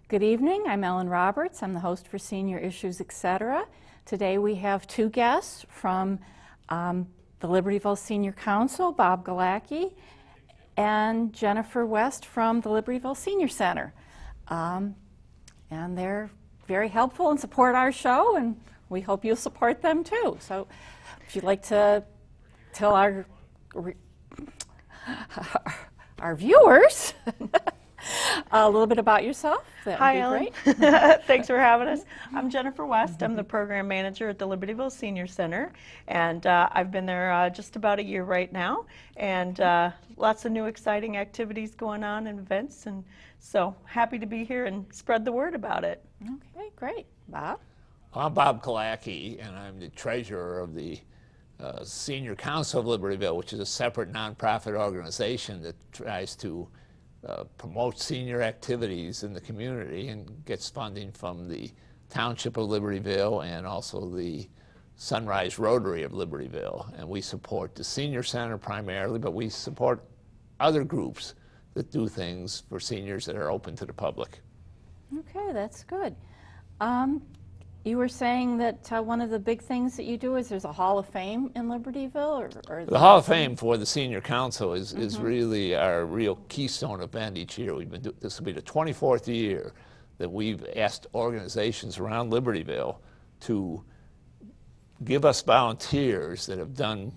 Good evening, I'm Ellen Roberts. I'm the host for Senior Issues, Etc. Today we have two guests from the Libertyville Senior Council, Bob Galacki and Jennifer West from the Libertyville Senior Center. And they're very helpful and support our show, and we hope you'll support them too. So if you'd like to tell our viewers a little bit about yourself, that would be Ellen. great. Thanks for having us. I'm Jennifer West. I'm the program manager at the Libertyville Senior Center, and I've been there just about a year right now, and lots of new exciting activities going on and events, and so happy to be here and spread the word about it. Okay, great. Bob? I'm Bob Galacki, and I'm the treasurer of the Senior Council of Libertyville, which is a separate nonprofit organization that tries to promote senior activities in the community and gets funding from the Township of Libertyville and also the Sunrise Rotary of Libertyville. And we support the Senior Center primarily, but we support other groups that do things for seniors that are open to the public. Okay, that's good. You were saying that one of the big things that you do is there's a Hall of Fame in Libertyville? Or The Hall of Fame for the Senior Council is really our real keystone event each year. This will be the 24th year that we've asked organizations around Libertyville to give us volunteers that have done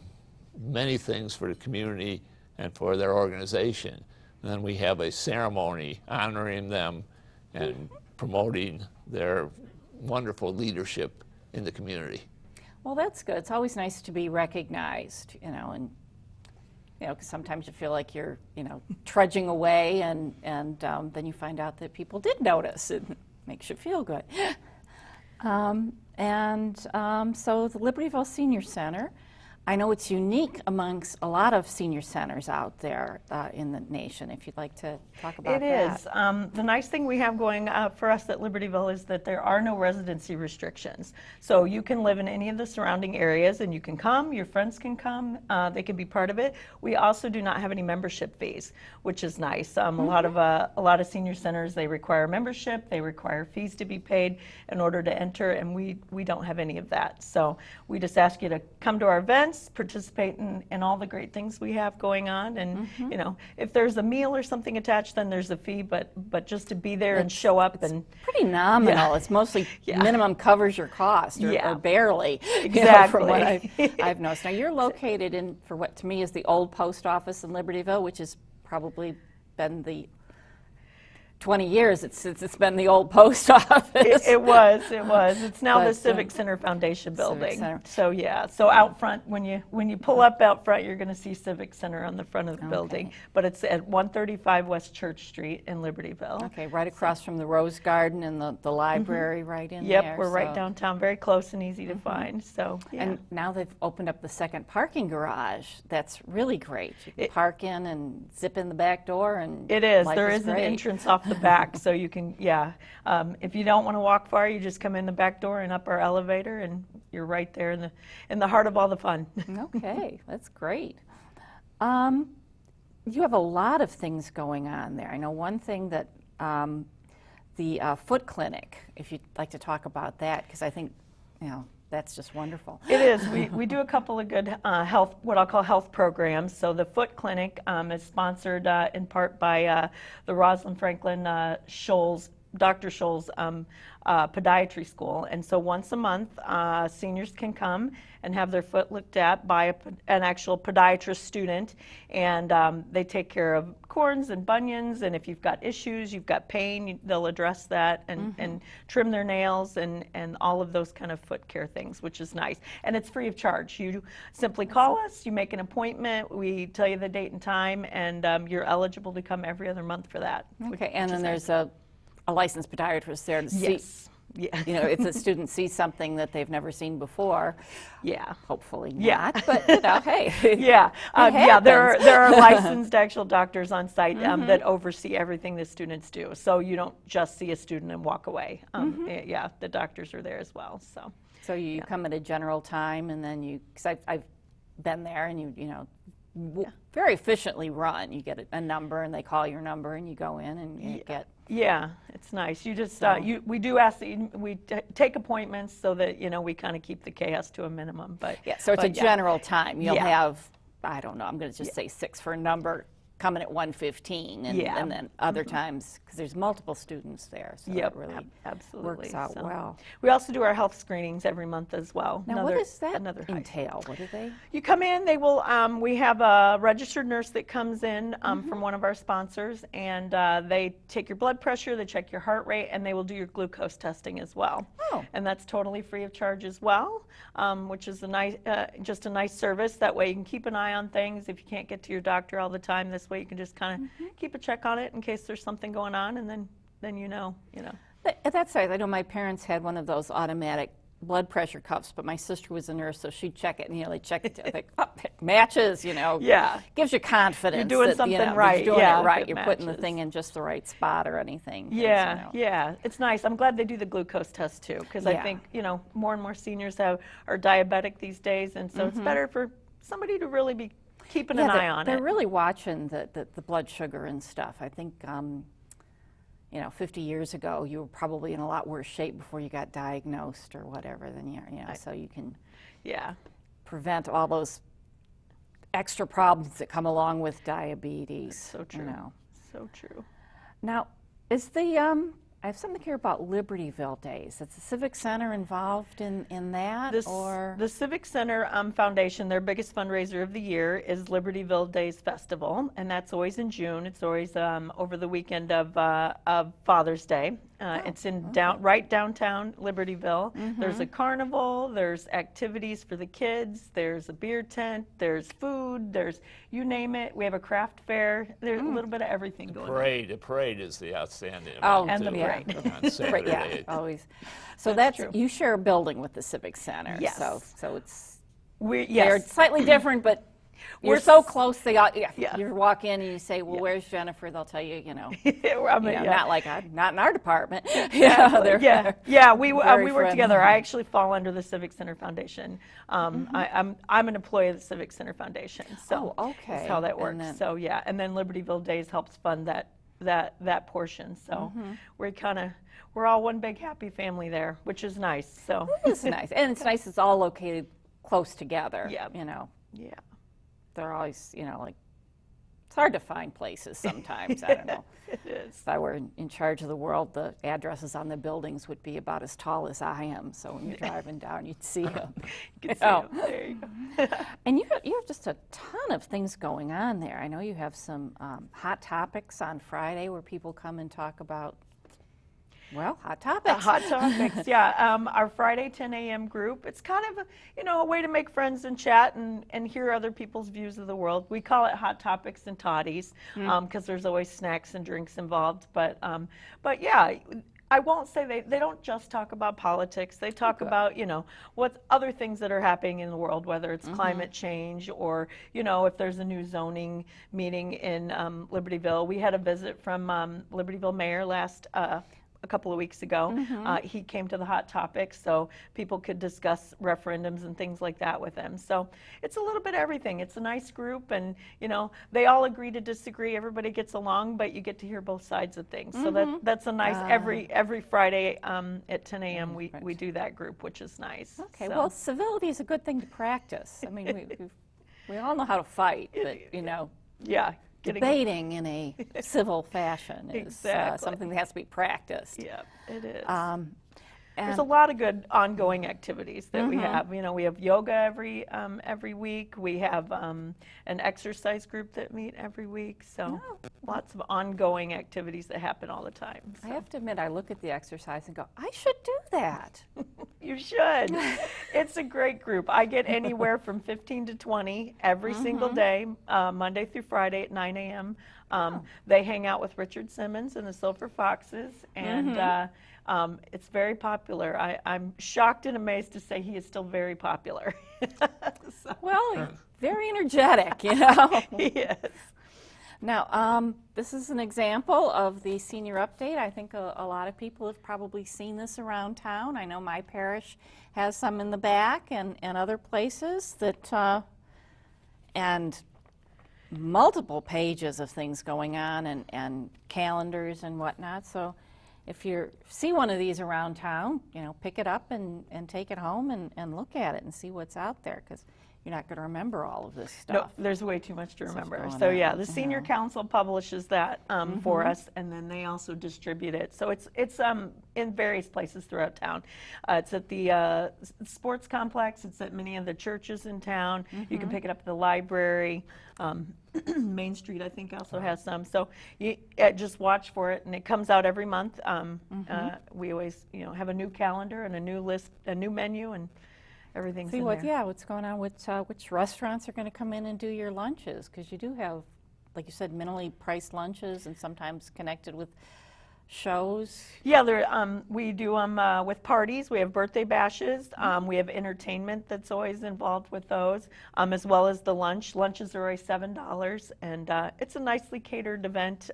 many things for the community and for their organization. And then we have a ceremony honoring them and promoting their wonderful leadership in the community. Well, that's good. It's always nice to be recognized, and because sometimes you feel like you're, trudging away, and then you find out that people did notice. It makes you feel good. So the Libertyville Senior Center, I know it's unique amongst a lot of senior centers out there in the nation. If you'd like to talk about that. It is. The nice thing we have going for us at Libertyville is that there are no residency restrictions. So you can live in any of the surrounding areas and you can come, your friends can come, they can be part of it. We also do not have any membership fees, which is nice. A lot of senior centers, they require membership, they require fees to be paid in order to enter, and we don't have any of that. So we just ask you to come to our events, participate in all the great things we have going on, and if there's a meal or something attached, then there's a fee, but just to be there and show up, it's and pretty nominal. Yeah. It's mostly minimum covers your cost, or barely. Exactly. From what I've noticed. Now you're located in, for what to me is the old post office in Libertyville, which has probably been the 20 years since it's been the old post office. It was. It's now the Civic Center Foundation building. So so out front, when you pull up out front, you're going to see Civic Center on the front of the building. But it's at 135 West Church Street in Libertyville. Okay, right across from the Rose Garden and the library, right in there. Yep, we're right downtown, very close and easy to find. So and now they've opened up the second parking garage. That's really great. You can park in and zip in the back door, and it is. There is an entrance off the back, so you can, if you don't want to walk far, you just come in the back door and up our elevator, and you're right there in the heart of all the fun. Okay, that's great. You have a lot of things going on there. I know one thing that the foot clinic, if you'd like to talk about that, because I think, that's just wonderful. It is. We do a couple of good health, what I'll call health programs. So the foot clinic is sponsored in part by the Rosalind Franklin Dr. Scholl's podiatry school. And so once a month, seniors can come and have their foot looked at by an actual podiatrist student. And they take care of corns and bunions. And if you've got issues, you've got pain, they'll address that and trim their nails and all of those kind of foot care things, which is nice. And it's free of charge. You simply call us, you make an appointment, we tell you the date and time, and you're eligible to come every other month for that. Okay, and then there's a licensed podiatrist there to see. Yeah. If the student sees something that they've never seen before, hopefully not. Yeah. But hey, there are licensed actual doctors on site that oversee everything the students do. So you don't just see a student and walk away. The doctors are there as well. So you come at a general time, and then because I've been there, and very efficiently run. You get a number, and they call your number, and you go in and you get Yeah, it's nice. You just, So- we do ask that we take appointments so that, we kind of keep the chaos to a minimum, but. Yeah, so it's a but yeah. general time. You'll Yeah. have, I don't know, I'm going to just say 6 for a number, coming at 1:15, and, Yeah. and then other times, because there's multiple students there, so Yep, it really absolutely. works out So, well. We also do our health screenings every month as well. Now, what does that another high. entail? What do they? You come in, they will, we have a registered nurse that comes in from one of our sponsors, and they take your blood pressure, they check your heart rate, and they will do your glucose testing as well. Oh. And that's totally free of charge as well, which is a nice, just a nice service. That way you can keep an eye on things. If you can't get to your doctor all the time, this way you can just kind of keep a check on it in case there's something going on, and then you know. That's right. I know my parents had one of those automatic blood pressure cuffs, but my sister was a nurse, so she'd check it, and they check it, like, oh, it matches, Yeah. gives you confidence. You're doing that, something that right, You're doing yeah, it right. if it You're putting the matches. thing in just the right spot or anything. 'cause, Yeah, yeah, it's nice. I'm glad they do the glucose test too, because I Yeah. think more and more seniors are diabetic these days, and so it's better for somebody to really be keeping an eye on they're it. really watching the blood sugar and stuff. I think, 50 years ago, you were probably in a lot worse shape before you got diagnosed or whatever than so you can Yeah, prevent all those extra problems that come along with diabetes. so true. So true. Now, is the I have something here about Libertyville Days. Is the Civic Center involved in that, or The Civic Center Foundation, their biggest fundraiser of the year is Libertyville Days Festival, and that's always in June. It's always over the weekend of Father's Day. It's in right downtown Libertyville. There's a carnival, there's activities for the kids, there's a beer tent, there's food, there's you name it. We have a craft fair. There's a little bit of everything going on. The parade is the outstanding Oh, event, and the too, parade. on Right, Saturday. yeah, always. So That's that's true. you share a building with the Civic Center. Yes. So it's They're they're slightly different, but We're you're so s- close. Yeah. You walk in and you say, "Well, where's Jennifer?" They'll tell you, not not in our department. Yeah, we very work together. friendly. I actually fall under the Civic Center Foundation. I'm an employee of the Civic Center Foundation. So Oh, okay. that's how that And works. then- So yeah, and then Libertyville Days helps fund that portion. So we're all one big happy family there, which is nice. So It's nice, and it's nice. It's all located close together. Yeah. yeah. They're always, like, it's hard to find places sometimes. I don't know. It is. If I were in charge of the world, the addresses on the buildings would be about as tall as I am. So when you're driving down, you'd see them. You can see 'em. There you go. And you have just a ton of things going on there. I know you have some hot topics on Friday where people come and talk about, hot topics. Hot topics, yeah. Our Friday 10 a.m. group, it's kind of a way to make friends and chat and hear other people's views of the world. We call it Hot Topics and Toddies because there's always snacks and drinks involved. But yeah, I won't say they don't just talk about politics. They talk about, what other things that are happening in the world, whether it's climate change or, if there's a new zoning meeting in Libertyville. We had a visit from Libertyville Mayor a couple of weeks ago. He came to the Hot Topics so people could discuss referendums and things like that with him. So it's a little bit of everything. It's a nice group, and they all agree to disagree. Everybody gets along, but you get to hear both sides of things. So that's a nice every Friday at 10 a.m. we do that group, which is nice. Okay, So- well, civility is a good thing to practice. I mean, we all know how to fight, but, yeah. debating in a civil fashion is Exactly. something that has to be practiced. Yeah, it is. And There's a lot of good ongoing activities that we have. We have yoga every week. We have an exercise group that meet every week. So lots of ongoing activities that happen all the time. I So have to admit, I look at the exercise and go, I should do that. you should. It's a great group. I get anywhere from 15 to 20 every single day, Monday through Friday at 9 a.m. They hang out with Richard Simmons and the Silver Foxes, and it's very popular. I'm shocked and amazed to say he is still very popular. So, Well, very energetic, he is. Now, this is an example of the senior update. I think a lot of people have probably seen this around town. I know my parish has some in the back and other places that, and multiple pages of things going on and calendars and whatnot. So if you see one of these around town, pick it up and take it home and look at it and see what's out there, because you're not going to remember all of this No, stuff. there's way too much to remember. going So yeah, on, the Senior Council publishes that for us, and then they also distribute it. So it's in various places throughout town. It's at the sports complex. It's at many of the churches in town. You can pick it up at the library. Main Street, I think, also has some. So you just watch for it, and it comes out every month. We always, have a new calendar and a new list, a new menu, and everything's See in what, there. yeah, what's going on, which restaurants are going to come in and do your lunches, because you do have, like you said, minimally priced lunches and sometimes connected with shows. Yeah, we do them with parties. We have birthday bashes. We have entertainment that's always involved with those, as well as the lunch. Lunches are always $7, and it's a nicely catered event.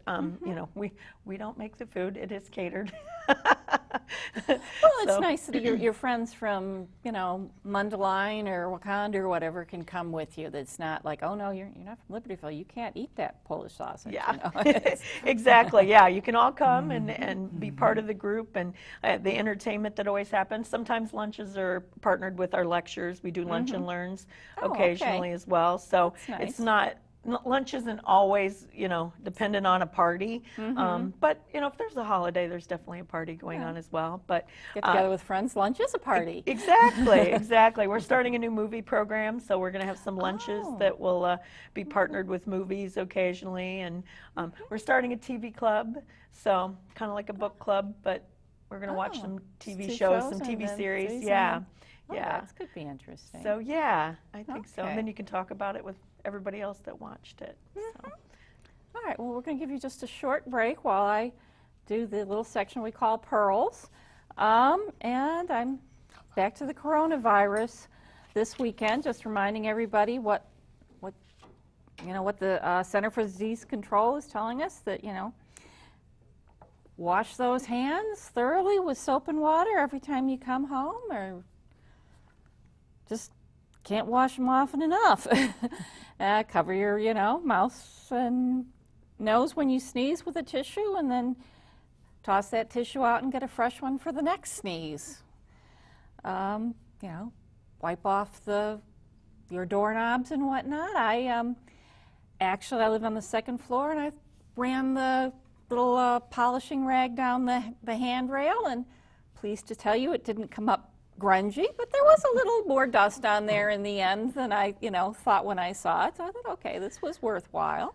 We don't make the food; it is catered. Well, it's nice that your friends from, Mundelein or Wakanda or whatever can come with you. That's not like, oh no, you're not from Libertyville. You can't eat that Polish sausage. Yeah, exactly. Yeah, you can all come and be part of the group, and the entertainment that always happens. Sometimes lunches are partnered with our lectures. We do lunch and learns Oh, occasionally okay. as well. So That's it's nice. not. Lunch isn't always, dependent on a party. But, if there's a holiday, there's definitely a party going on as well. But Get together with friends. Lunch is a party. Exactly. We're starting a new movie program, so we're going to have some lunches Oh. that will be partnered with movies occasionally. And we're starting a TV club, so kind of like a book club, but we're going to watch Oh, some TV TV shows, shows some and TV then series. series Yeah. and Oh, Yeah. that could be interesting. So, yeah, I think so. Okay. And then you can talk about it with everybody else that watched it. So. All right, well, we're going to give you just a short break while I do the little section we call Pearls. And I'm back to the coronavirus this weekend, just reminding everybody what the Center for Disease Control is telling us, that, wash those hands thoroughly with soap and water every time you come home, or just can't wash them often enough. Cover your, mouth and nose when you sneeze with a tissue, and then toss that tissue out and get a fresh one for the next sneeze. Wipe off your doorknobs and whatnot. I live on the second floor, and I ran the little polishing rag down the handrail, and pleased to tell you it didn't come up grungy, but there was a little more dust on there in the end than I, thought when I saw it. So I thought, okay, this was worthwhile,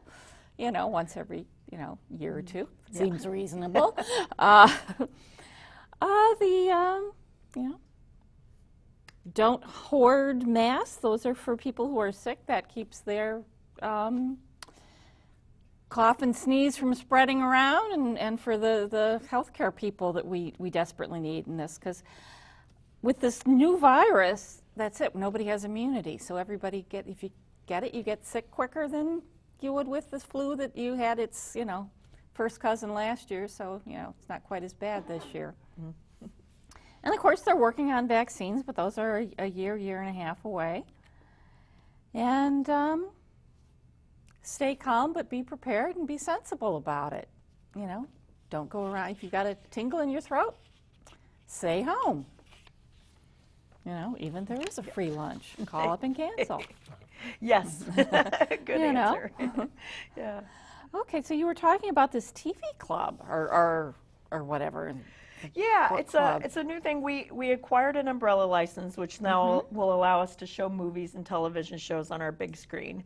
once every, year or two. Seems reasonable. Don't hoard masks. Those are for people who are sick. That keeps their cough and sneeze from spreading around, and for the healthcare people that we desperately need in this, because with this new virus, that's it. Nobody has immunity. So everybody if you get it, you get sick quicker than you would with this flu that you had its, first cousin last year. So, it's not quite as bad this year. And of course, they're working on vaccines, but those are a year and a half away. And stay calm, but be prepared and be sensible about it. Don't go around. If you got a tingle in your throat, stay home. Even if there is a free lunch, call up and cancel. Yes. Good answer. Yeah. Okay, so you were talking about this TV club or whatever. Yeah, Book it's club. a new thing. We acquired an umbrella license, which now will allow us to show movies and television shows on our big screen.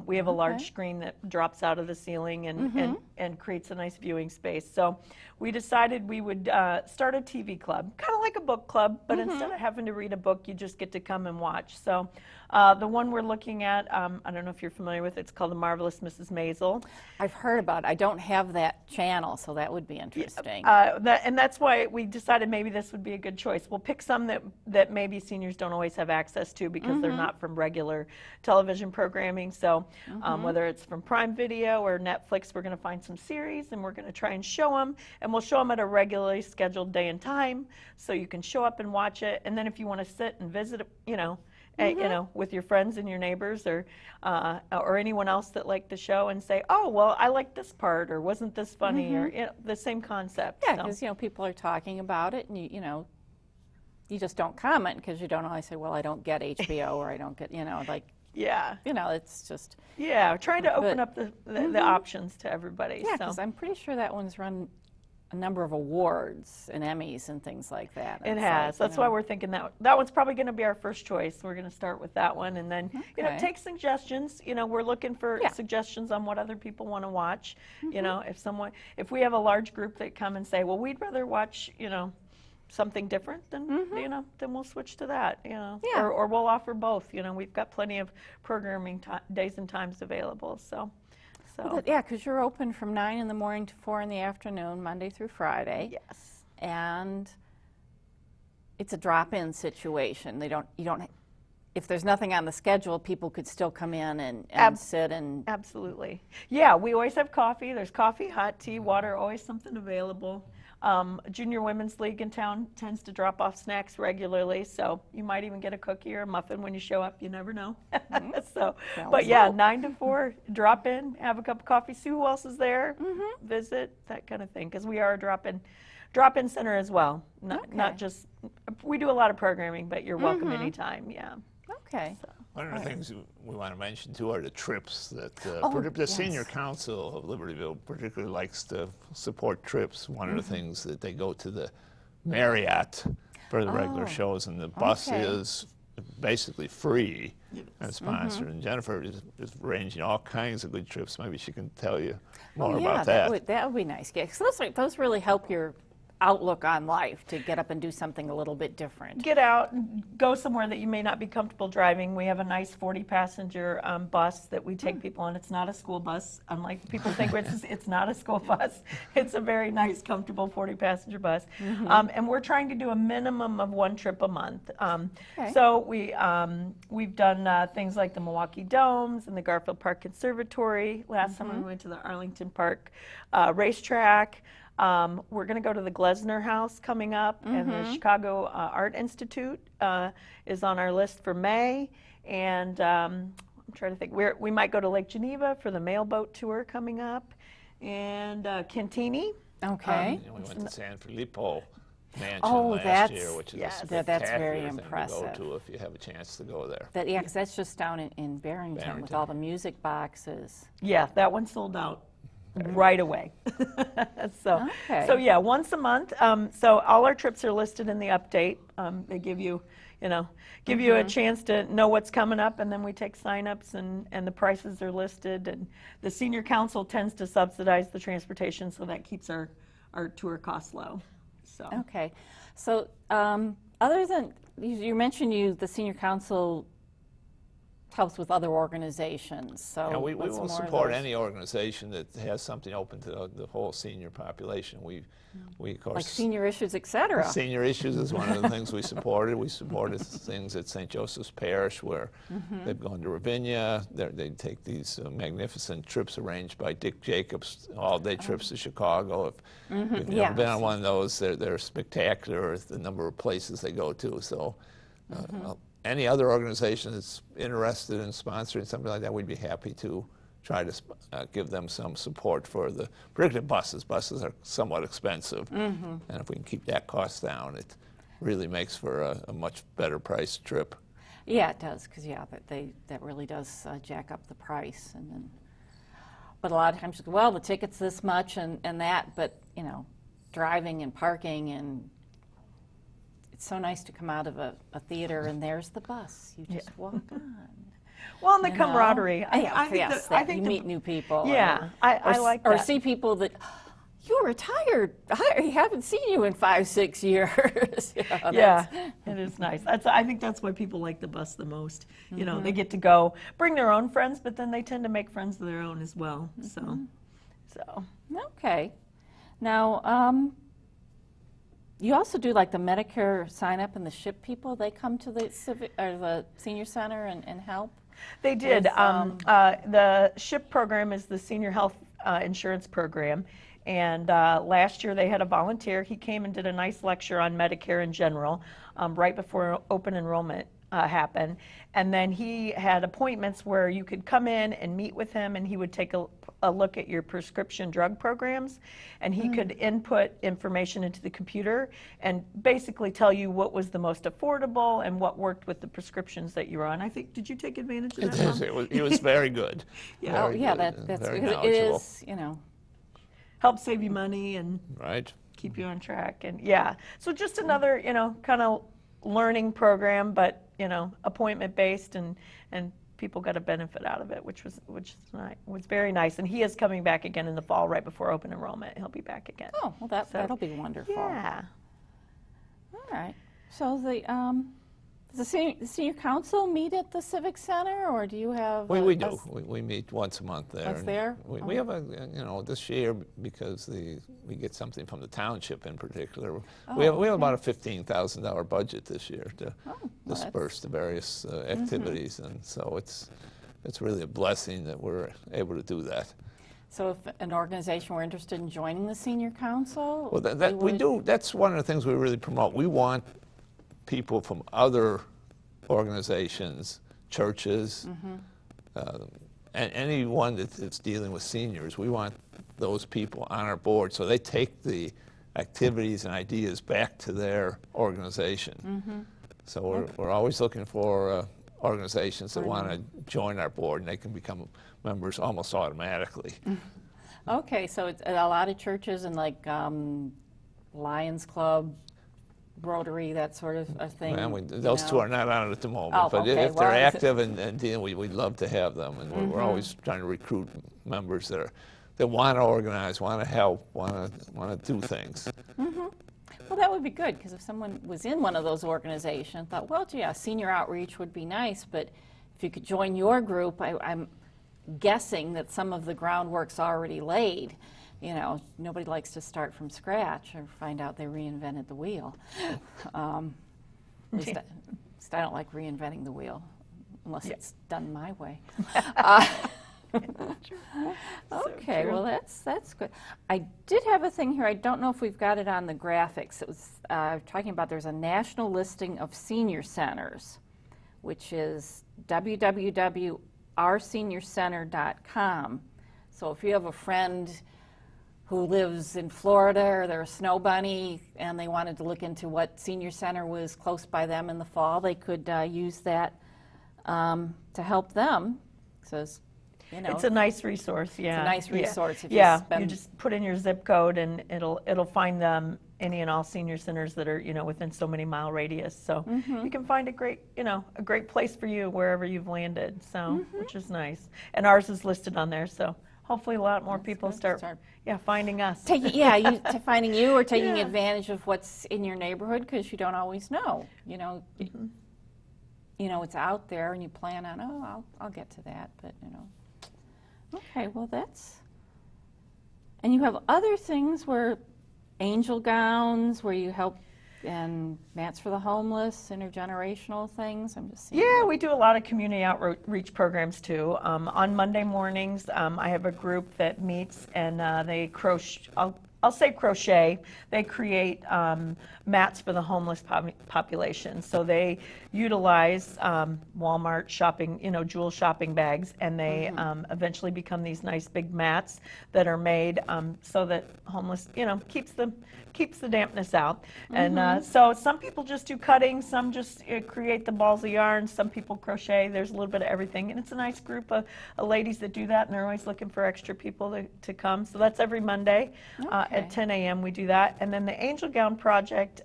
We have a large screen that drops out of the ceiling and creates a nice viewing space. So we decided we would start a TV club, kind of like a book club, but instead of having to read a book, you just get to come and watch. So the one we're looking at, I don't know if you're familiar with it, it's called The Marvelous Mrs. Maisel. I've heard about it. I don't have that channel, so that would be interesting. And that's why we decided maybe this would be a good choice. We'll pick some that maybe seniors don't always have access to because they're not from regular television programming. So whether it's from Prime Video or Netflix, we're going to find some series and we're going to try and show them. And we'll show them at a regularly scheduled day and time so you can show up and watch it. And then if you want to sit and visit, you know, with your friends and your neighbors or anyone else that liked the show and say, oh, well, I liked this part, or wasn't this funny, or you know, the same concept. Yeah, so. because, you know, people are talking about it, and, you know, you just don't comment because you don't always say, well, I don't get HBO, or I don't get, you know, like, Yeah. you know, it's just, Yeah, trying to open But- up the options to everybody. yeah, so. because I'm pretty sure that one's run a number of awards and Emmys and things like that. It It's has. like, That's you why know, we're thinking that one's probably going to be our first choice. We're going to start with that one, and then you know, Okay. take suggestions. You know, we're looking for Yeah. suggestions on what other people want to watch. You know, if we have a large group that come and say, well, we'd rather watch, you know, something different, then you know, then we'll switch to that. You know, Yeah. or we'll offer both. You know, we've got plenty of programming days and times available. So. Yeah, because you're open from 9 in the morning to 4 in the afternoon, Monday through Friday. Yes. And it's a drop-in situation. You don't, if there's nothing on the schedule, people could still come in and sit and, Absolutely. Yeah, we always have coffee. There's coffee, hot tea, water, always something available. Junior Women's League in town tends to drop off snacks regularly, so you might even get a cookie or a muffin when you show up. You never know. So, Sounds but yeah, cool. 9 to 4, drop in, have a cup of coffee, see who else is there, visit, that kind of thing, because we are a drop-in center as well. Okay. Not just, we do a lot of programming, but you're welcome anytime. Yeah. okay. One of the things we want to mention too are the trips that Oh, the Senior yes. Council of Libertyville particularly likes to support trips. One of the things that they go to the Marriott for the regular Oh, shows, and the bus okay. is basically free and sponsored. And Jennifer is arranging all kinds of good trips. Maybe she can tell you more Oh, yeah, about that. that would be nice. Yeah, 'cause those really help your outlook on life, to get up and do something a little bit different. Get out and go somewhere that you may not be comfortable driving. We have a nice 40-passenger bus that we take people on. It's not a school bus, unlike people think it's not a school bus. It's a very nice, comfortable 40-passenger bus. And we're trying to do a minimum of 1 trip a month. Okay. So we've done things like the Milwaukee Domes and the Garfield Park Conservatory. Last summer we went to the Arlington Park racetrack. We're going to go to the Glesner House coming up, and the Chicago Art Institute is on our list for May. And I'm trying to think, we might go to Lake Geneva for the mailboat tour coming up, and Cantini. Okay. We went to San Filippo Mansion Oh, last that's- year, which is a yes. spectacular That's very thing to impressive. go to if you have a chance to go there. Yeah, because that's just down in Barrington with Barrington. all the music boxes. Yeah, that one sold out right away. So Okay. yeah, once a month. So all our trips are listed in the update. They give you, give you a chance to know what's coming up, and then we take signups, and the prices are listed. And the senior council tends to subsidize the transportation, so that keeps our tour costs low. So Okay. So other than, you mentioned the senior council helps with other organizations. So And we what's will more of support those? any organization that has something open to the whole senior population. We of course, Like senior issues, et cetera. Senior Issues is one of the things we supported. We supported things at St. Joseph's Parish, where they've gone to Ravinia. They take these magnificent trips arranged by Dick Jacobs, all-day trips to Chicago. If you've never been on one of those, they're spectacular, the number of places they go to. So any other organization that's interested in sponsoring something like that, we'd be happy to try to give them some support for particularly buses. Buses are somewhat expensive, and if we can keep that cost down, it really makes for a much better priced trip. Yeah, it does, because that really does jack up the price, but a lot of times, well, the ticket's this much and that, but driving and parking, and it's so nice to come out of a theater and there's the bus. You just walk on. well, and the You know? camaraderie. I think yes, I that think you the- meet new people. Yeah, I like or that. see people that you're retired. I haven't seen you in 5-6 years. Yeah, it is nice. I think that's why people like the bus the most. They get to go, bring their own friends, but then they tend to make friends of their own as well. So. Okay. Now, you also do like the Medicare sign up and the SHIP people. They come to the senior center and help. They did. With, The SHIP program is the Senior Health Insurance Program. And last year they had a volunteer. He came and did a nice lecture on Medicare in general right before open enrollment happen. And then he had appointments where you could come in and meet with him, and he would take a look at your prescription drug programs, and he could input information into the computer and basically tell you what was the most affordable and what worked with the prescriptions that you were on. I think, did you take advantage of that, Mom? He was very good. Yeah. Oh, Very yeah, good, that's very because it knowledgeable. is, you know. Help save you money and Right. keep you on track. And yeah, so just another, kind of learning program, but, appointment based, and people got a benefit out of it, which was very nice. And he is coming back again in the fall, right before open enrollment. He'll be back again. Oh, well, that'll be wonderful. Yeah. All right. So does the senior council meet at the Civic Center, or do you have? We do. We meet once a month there. That's and there? We have this year, because we get something from the township in particular. We have about a $15,000 budget this year to disperse to various activities, and so it's really a blessing that we're able to do that. So if an organization were interested in joining the senior council, Well, we do. That's one of the things we really promote. We want people from other organizations, churches, and anyone that's dealing with seniors. We want those people on our board so they take the activities and ideas back to their organization. So we're always looking for organizations that want to join our board, and they can become members almost automatically. Okay, so it's a lot of churches and like Lions Club, Rotary, that sort of a thing. Well, those two are not on it at the moment, Oh, but okay. if they're Well, active and dealing, we'd love to have them, and we're always trying to recruit members that want to organize, want to help, want to do things. Well, that would be good, because if someone was in one of those organizations, thought, well, gee, senior outreach would be nice, but if you could join your group, I'm guessing that some of the groundwork's already laid. Nobody likes to start from scratch or find out they reinvented the wheel. At least I don't like reinventing the wheel, unless it's done my way. Okay, well, that's good. I did have a thing here. I don't know if we've got it on the graphics. It was talking about there's a national listing of senior centers, which is www.ourseniorcenter.com. So if you have a friend who lives in Florida, or they're a snow bunny, and they wanted to look into what senior center was close by them in the fall, they could use that to help them. So it's a nice resource. Yeah, it's a nice resource. If you just put in your zip code, and it'll find them any and all senior centers that are within so many mile radius. So you can find a great place for you wherever you've landed. So which is nice, and ours is listed on there. So hopefully a lot more people start finding us. Finding you, or taking advantage of what's in your neighborhood, because you don't always know. It's out there, and you plan on, I'll get to that, but Okay, well and you have other things where angel gowns, where you help, and mats for the homeless, intergenerational things. I'm just seeing. Yeah, we do a lot of community outreach programs too. On Monday mornings, I have a group that meets, and they crochet. I'll say crochet. They create mats for the homeless population. So they utilize Walmart shopping, jewel shopping bags, and they eventually become these nice big mats that are made so that homeless, keeps the dampness out. And so some people just do cutting, some just create the balls of yarn, some people crochet. There's a little bit of everything, and it's a nice group of ladies that do that, and they're always looking for extra people to come. So that's every Monday at 10 a.m. we do that. And then the Angel Gown Project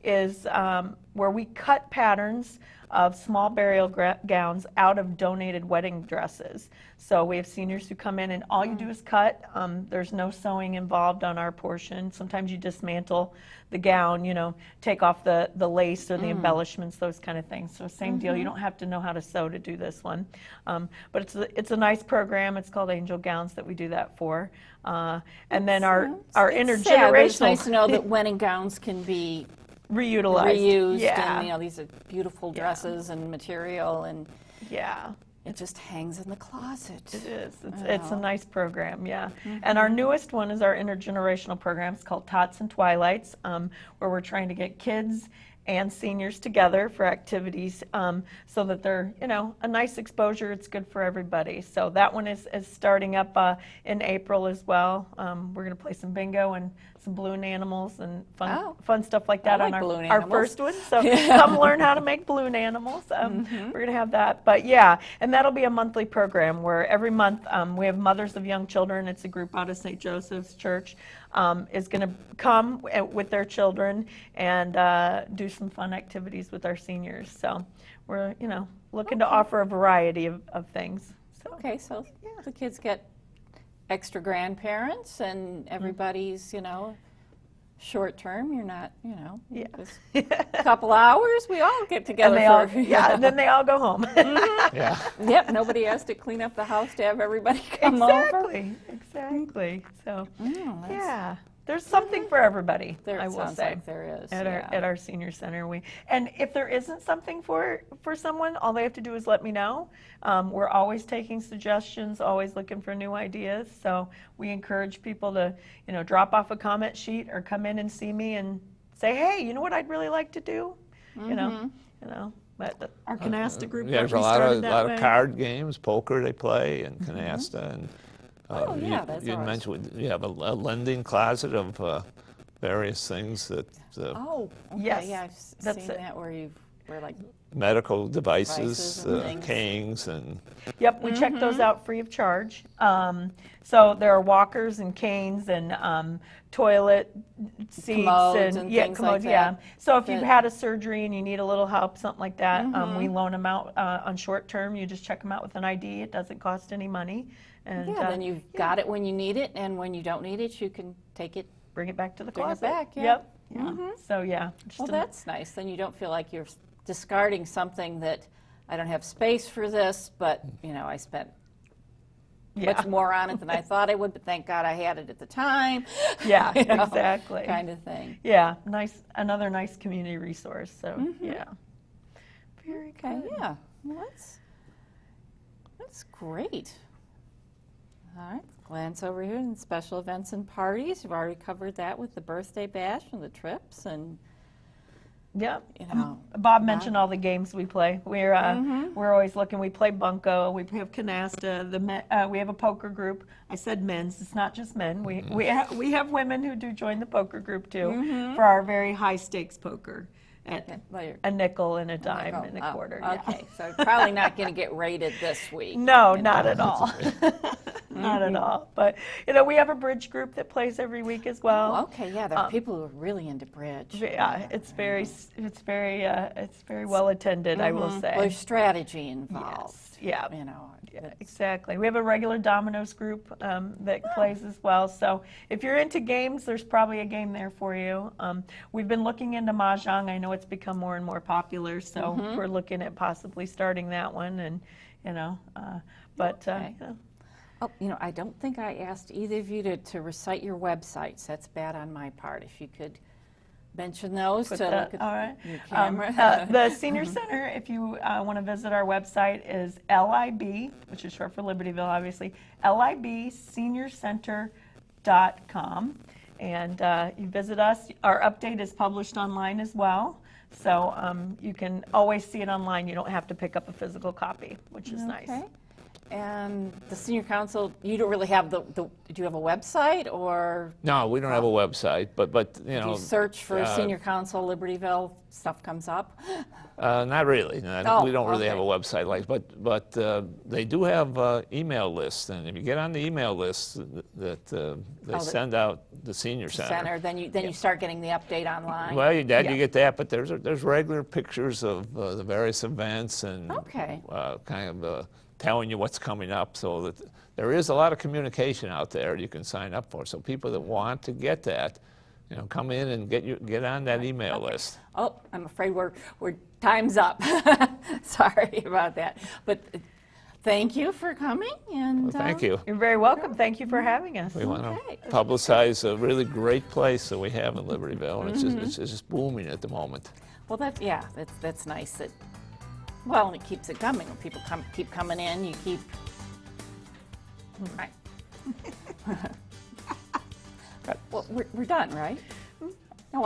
is where we cut patterns of small burial gowns out of donated wedding dresses. So we have seniors who come in, and all you do is cut. There's no sewing involved on our portion. Sometimes you dismantle the gown, take off the lace or the embellishments, those kind of things. So same deal. You don't have to know how to sew to do this one. But it's a nice program. It's called Angel Gowns that we do that for. And then our intergenerational. It's nice to know that wedding gowns can be reused. And these are beautiful dresses and material, and it just hangs in the closet. It is. It's a nice program, And our newest one is our intergenerational program. It's called Tots and Twilights, where we're trying to get kids and seniors together for activities, so that they're, a nice exposure. It's good for everybody. So that one is starting up in April as well. We're going to play some bingo and some balloon animals and fun stuff like that I on like balloon our animals. first one. So come learn how to make balloon animals. We're going to have that. But yeah, and that'll be a monthly program where every month we have Mothers of Young Children. It's a group out of St. Joseph's Church. Is going to come with their children and do some fun activities with our seniors. So we're, looking to offer a variety of things. So, Okay, so the kids get extra grandparents and everybody's, short term. You're not, just a couple hours. We all get together and for, and then they all go home. Yeah. Yep, nobody has to clean up the house to have everybody come over. Exactly. So, That's- yeah, there's something for everybody. There, I it will sounds say. like there is. At yeah. our senior center, and if there isn't something for someone, all they have to do is let me know. We're always taking suggestions, always looking for new ideas. So we encourage people to, drop off a comment sheet or come in and see me and say, hey, you know what I'd really like to do, But our canasta group, There's a we lot started that of way. card games, poker they play, and canasta, and Oh, yeah, that's you awesome. mentioned you have a lending closet of various things that Oh, okay, Yes, yeah, I've that's seen it. that where like, medical Devices devices, and things. canes, and Yep, we check those out free of charge. So there are walkers and canes and toilet seats Commodes and things like commodes, yeah. that. So if you've That- had a surgery and you need a little help, something like that, we loan them out on short term. You just check them out with an ID. It doesn't cost any money. And yeah, then you've got it when you need it, and when you don't need it, you can take it. bring it back to the Bring it closet. back, yeah. Yep. Yeah. So yeah. just Well, a- that's nice. Then you don't feel like you're discarding something that I don't have space for this, but I spent yeah. much more on it than I thought I would, but thank God I had it at the time. Yeah, you know, exactly. Kind of thing. Yeah, another nice community resource. So yeah. Very Okay, good. yeah. Well, that's great. All right, glance over here and special events and parties. You've already covered that with the birthday bash and the trips and, Yep. know. Bob mentioned all the games we play. We're always looking. We play bunco. We have canasta. We have a poker group. I said men's. It's not just men. We have women who do join the poker group too for our very high stakes poker at well, you're- a nickel and a dime Oh, and a quarter. oh, yeah. okay, so probably not going to get rated this week. No, not at all. Not at all. But we have a bridge group that plays every week as well. Oh, okay, yeah, there are people who are really into bridge. Yeah, it's very well attended, I will say. Well, there's strategy involved. Yes, yeah. Yeah, that's- exactly. We have a regular dominoes group that plays as well. So if you're into games, there's probably a game there for you. We've been looking into mahjong. I know it's become more and more popular, so we're looking at possibly starting that one. And Okay. Oh, I don't think I asked either of you to recite your websites. That's bad on my part. If you could mention those to look at all right. your camera. The Senior Center, if you want to visit our website, is LIB, which is short for Libertyville, obviously, libseniorcenter.com. And you visit us. Our update is published online as well. So you can always see it online. You don't have to pick up a physical copy, which is nice. Okay. And the Senior Council, you don't really have do you have a website, or no, we don't have a website, but do you search for Senior Council Libertyville, stuff comes up? Not really. No, Oh, we don't really have a okay. website but they do have email lists, and if you get on the email list that they send out the Senior Center. Then you start getting the update online. Well, you get that, but there's regular pictures of the various events and Okay. kind of telling you what's coming up, so that there is a lot of communication out there you can sign up for. So people that want to get that, come in and get on that email list. Oh, I'm afraid we're time's up. Sorry about that. But thank you for coming. And Well, thank you. You're very welcome. Thank you for having us. We want Okay. to publicize a really great place that we have in Libertyville, and it's just booming at the moment. Well, that's nice. That well, and it keeps it coming. When people keep coming in, you keep. Right. Well, we're done, right? No,